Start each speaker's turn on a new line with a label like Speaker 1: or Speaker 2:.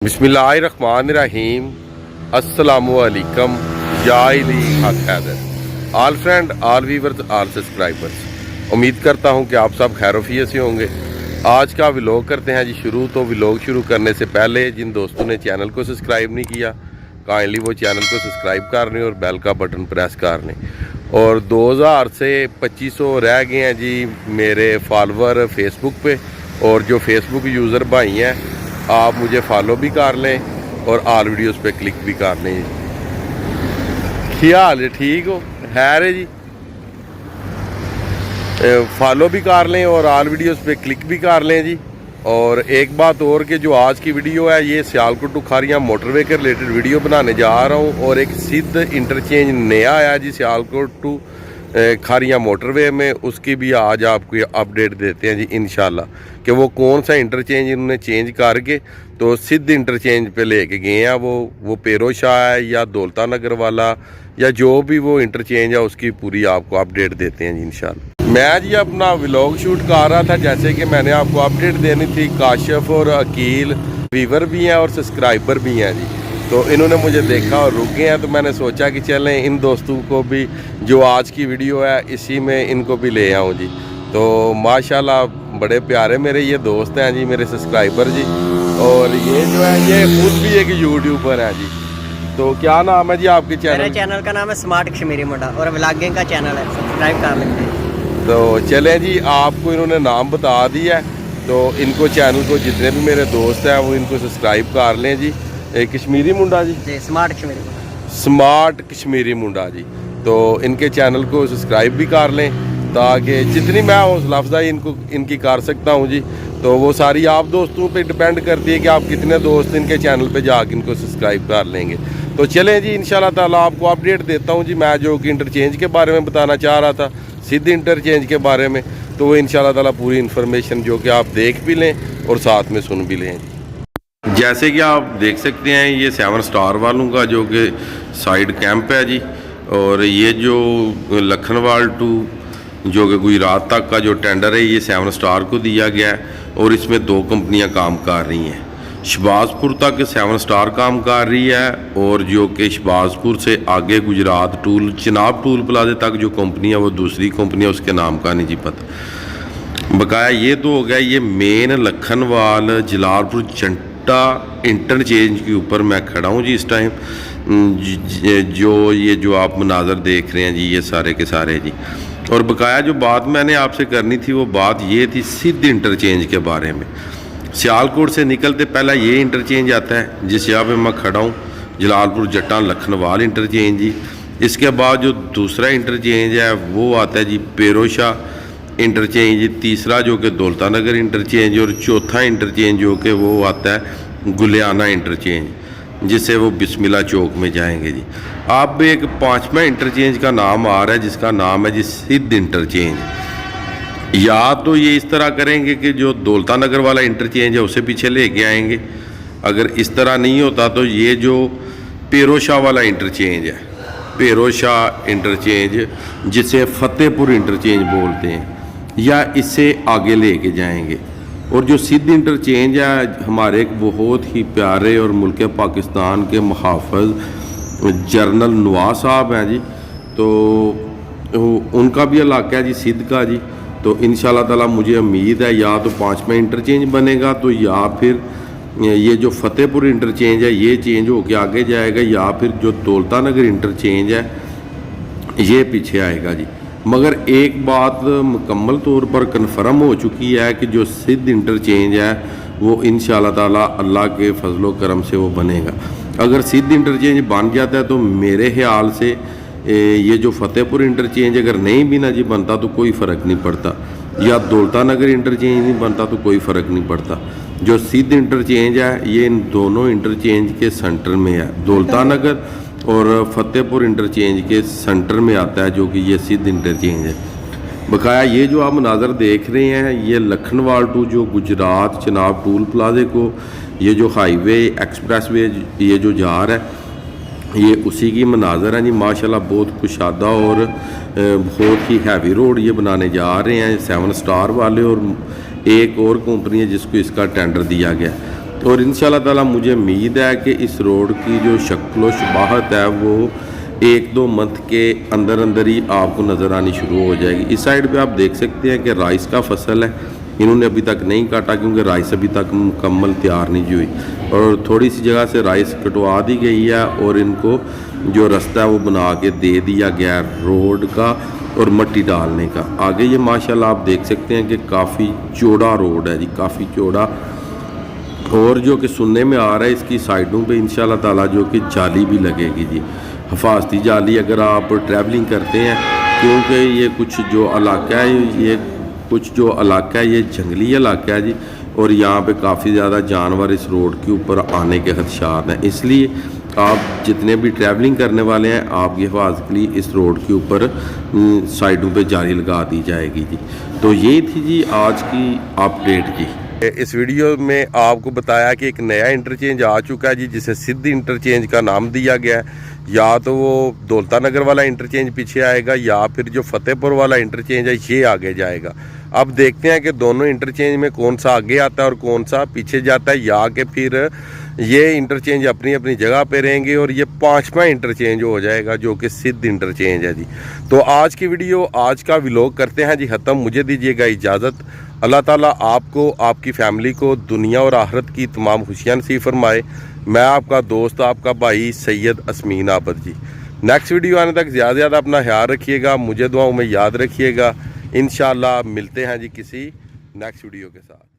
Speaker 1: बिस्मिल्लाहिर्रहमानिर्रहीम। अस्सलामुअलैकुम या इली हक Haider. All friend, all viewers, all subscribers, उम्मीद करता हूं कि आप सब खैरोफियत से होंगे। आज का व्लॉग करते हैं जी शुरू। तो व्लॉग शुरू करने से पहले जिन दोस्तों ने चैनल को सब्सक्राइब नहीं किया, काइंडली वो चैनल को सब्सक्राइब कर लें और बेल का बटन प्रेस कर लें। और 2000 से 2500 रह गए हैं जी मेरे फॉलोवर फेसबुक पे। और जो फेसबुक यूज़र भाई हैं, आप मुझे फॉलो भी कर लें और ऑल वीडियोस पे क्लिक भी कर लें। क्या हाल है, ठीक हो? है जी, फॉलो भी कर लें और ऑल वीडियोस पे क्लिक भी कर लें जी। और एक बात और कि जो आज की वीडियो है ये सियालकोट टू खारियां मोटरवे के रिलेटेड वीडियो बनाने जा रहा हूँ। और एक सिद्ध इंटरचेंज नया आया जी सियालकोट टू खारियां मोटरवे में, उसकी भी आज आपको अपडेट देते हैं जी इंशाल्लाह कि वो कौन सा इंटरचेंज इन्होंने चेंज करके तो सिद्ध इंटरचेंज पे लेके गए हैं। वो पेरो शाह है या दौलता नगर वाला या जो भी वो इंटरचेंज है, उसकी पूरी आपको अपडेट देते हैं जी इंशाल्लाह। मैं जी अपना व्लॉग शूट कर रहा था, जैसे कि मैंने आपको अपडेट देनी थी। काशिफ और अकील व्यूवर भी हैं और सब्सक्राइबर भी हैं जी। तो इन्होंने मुझे देखा और रुक गए हैं, तो मैंने सोचा कि चलें इन दोस्तों को भी, जो आज की वीडियो है इसी में इनको भी ले आऊँ जी। तो माशाल्लाह बड़े प्यारे मेरे ये दोस्त हैं जी, मेरे सब्सक्राइबर जी। और ये जो है ये खुद भी एक यूट्यूबर है जी। तो क्या नाम है जी आपके चैनल?
Speaker 2: मेरे चैनल का नाम है स्मार्ट कश्मीरी मुंडा और व्लॉगिंग का चैनल है, सब्सक्राइब कर लेते हैं।
Speaker 1: तो चलें जी, आपको इन्होंने नाम बता दिया है, तो इनको चैनल को जितने भी मेरे दोस्त हैं वो इनको सब्सक्राइब कर लें जी। कश्मीरी मुंडा जी,
Speaker 2: स्मार्ट कश्मीरी मुंडा,
Speaker 1: स्मार्ट कश्मीरी मुंडा जी। तो इनके चैनल को सब्सक्राइब भी कर लें, ताकि जितनी मैं हौसला अफजाई इनकी कर सकता हूँ जी। तो वो सारी आप दोस्तों पे डिपेंड करती है कि आप कितने दोस्त इनके चैनल पे जाकर इनको सब्सक्राइब कर लेंगे। तो चलें जी, इंशाल्लाह ताला आपको अपडेट देता हूँ जी। मैं जो कि इंटरचेंज के बारे में बताना चाह रहा था, सिद्ध इंटरचेंज के बारे में, तो वो इंशाल्लाह ताला पूरी इन्फॉर्मेशन जो कि आप देख भी लें और साथ में सुन भी लें। जैसे कि आप देख सकते हैं ये 7 स्टार वालों का जो कि साइड कैंप है जी। और ये जो लखनवाल टू जो कि गुजरात तक का जो टेंडर है ये 7 स्टार को दिया गया है। और इसमें 2 कंपनियां काम कर रही हैं। शहबाजपुर तक 7 स्टार काम कर रही है, और जो कि शहबाजपुर से आगे गुजरात टूल चिनाब टूल प्लाजे तक जो कंपनी है वो दूसरी कंपनी है, उसके नाम का नहीं जी पता। बकाया ये तो हो गया ये मेन लखनवाल जलालपुर चंटा इंटरचेंज के ऊपर मैं खड़ा हूँ जी इस टाइम। जो आप मनाजर देख रहे हैं जी ये सारे के सारे जी। और बकाया जो बात मैंने आपसे करनी थी वो बात ये थी सिद्ध इंटरचेंज के बारे में। सियालकोट से निकलते पहला ये इंटरचेंज आता है जिस यहाँ पे मैं खड़ा हूँ, जलालपुर जट्टा लखनवाल इंटरचेंज जी। इसके बाद जो दूसरा इंटरचेंज है वो आता है जी पेरोशा इंटरचेंज, तीसरा जो कि दौलता नगर इंटरचेंज, और चौथा इंटरचेंज जो कि वो आता है गुलियाना इंटरचेंज, जिससे वो बिस्मिल्लाह चौक में जाएंगे जी। अब एक 5वां इंटरचेंज का नाम आ रहा है जिसका नाम है जी सिद्ध इंटरचेंज। या तो ये इस तरह करेंगे कि जो दौलता नगर वाला इंटरचेंज है उसे पीछे लेके आएंगे। अगर इस तरह नहीं होता तो ये जो पेरोशा वाला इंटरचेंज है, पेरोशा इंटरचेंज जिसे फतेहपुर इंटरचेंज बोलते हैं, या इससे आगे लेके जाएंगे। और जो सिद्ध इंटरचेंज है हमारे एक बहुत ही प्यारे और मुल्क पाकिस्तान के मुहाफ़िज़ जनरल नवाज साहब हैं जी। तो उनका भी इलाका है जी सिद्ध का जी। तो इंशाल्लाह ताला मुझे उम्मीद है या तो 5वां इंटरचेंज बनेगा, तो या फिर ये जो फतेहपुर इंटरचेंज है ये चेंज होके आगे जाएगा, या फिर जो दौलता नगर इंटरचेंज है ये पीछे आएगा जी। मगर एक बात मुकम्मल तौर पर कन्फर्म हो चुकी है कि जो सिद्ध इंटरचेंज है वो इंशाल्लाह ताला अल्लाह के फजलो करम से वो बनेगा। अगर सिद्ध इंटरचेंज बन जाता है तो मेरे ख्याल से ये जो फतेहपुर इंटरचेंज अगर नहीं भी ना जी बनता तो कोई फ़र्क नहीं पड़ता, या दौलता नगर इंटरचेंज नहीं बनता तो कोई फ़र्क नहीं पड़ता। जो सिद्ध इंटरचेंज है ये इन दोनों इंटरचेंज के सेंटर में है, दौलता नगर और फतेहपुर इंटरचेंज के सेंटर में आता है जो कि ये सिद्ध इंटरचेंज है। बकाया ये जो आप मनाजर देख रहे हैं ये लखनवाल टू जो गुजरात चिनाब टूल प्लाजे को ये जो हाईवे एक्सप्रेस वे ये जो जा रहा है ये उसी की मनाजर है जी। माशाल्लाह बहुत कुशादा और बहुत ही हैवी रोड ये बनाने जा रहे हैं 7 स्टार वाले, और एक और कंपनी है जिसको इसका टेंडर दिया गया। और इंशाल्लाह ताला मुझे उम्मीद है कि इस रोड की जो शक्ल शबाहत है वो 1-2 मंथ के अंदर अंदर ही आपको नज़र आनी शुरू हो जाएगी। इस साइड पे आप देख सकते हैं कि राइस का फसल है, इन्होंने अभी तक नहीं काटा क्योंकि राइस अभी तक मुकम्मल तैयार नहीं हुई और थोड़ी सी जगह से राइस कटवा दी गई है और इनको जो रास्ता है वो बना के दे दिया गया रोड का और मिट्टी डालने का। आगे ये माशाल्लाह आप देख सकते हैं कि काफ़ी चौड़ा रोड है जी, काफ़ी चौड़ा। और जो कि सुनने में आ रहा है इसकी साइडों पे इंशाल्लाह ताला जो कि जाली भी लगेगी जी, हिफाजती जाली, अगर आप ट्रैवलिंग करते हैं, क्योंकि ये कुछ जो इलाका है ये जंगली इलाका है जी और यहाँ पे काफ़ी ज़्यादा जानवर इस रोड के ऊपर आने के खदशात हैं। इसलिए आप जितने भी ट्रैवलिंग करने वाले हैं आपकी हिफाजत के लिए इस रोड के ऊपर साइडों पे जाली लगा दी जाएगी जी। तो ये थी जी आज की अपडेट जी। इस वीडियो में आपको बताया कि एक नया इंटरचेंज आ चुका है जी, जिसे सिद्ध इंटरचेंज का नाम दिया गया है। या तो वो दौलता नगर वाला इंटरचेंज पीछे आएगा या फिर जो फतेहपुर वाला इंटरचेंज है ये आगे जाएगा। अब देखते हैं कि दोनों इंटरचेंज में कौन सा आगे आता है और कौन सा पीछे जाता है, या कि फिर ये इंटरचेंज अपनी अपनी जगह पे रहेंगे और ये 5वां इंटरचेंज हो जाएगा जो कि सिद्ध इंटरचेंज है जी। तो आज की वीडियो, आज का व्लॉग करते हैं जी ख़त्म। मुझे दीजिएगा इजाज़त। अल्लाह ताला आपको, आपकी फैमिली को दुनिया और आखिरत की तमाम खुशियाँ नसीब फरमाए। मैं आपका दोस्त, आपका भाई सैयद असमीन आबद जी। नेक्स्ट वीडियो आने तक ज़्यादा से ज़्यादा अपना ख्याल रखिएगा, मुझे दुआओं में याद रखिएगा। इंशाल्लाह मिलते हैं जी किसी नेक्स्ट वीडियो के साथ।